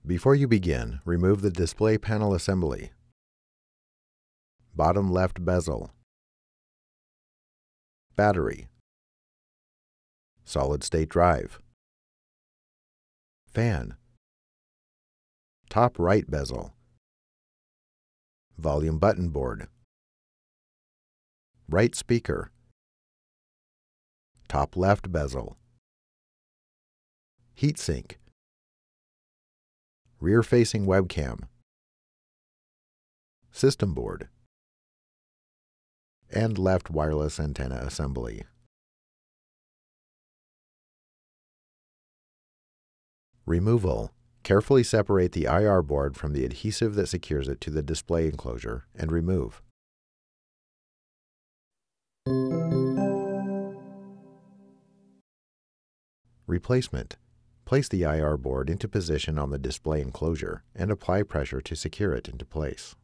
Before you begin, remove the display panel assembly. Bottom left bezel. Battery. Solid-state drive. Fan. Top right bezel. Volume button board. Right speaker. Top left bezel. Heatsink. Rear-facing webcam. System board. And left wireless antenna assembly. Removal. Carefully separate the IR board from the adhesive that secures it to the display enclosure and remove. Replacement. Place the IR board into position on the display enclosure and apply pressure to secure it into place.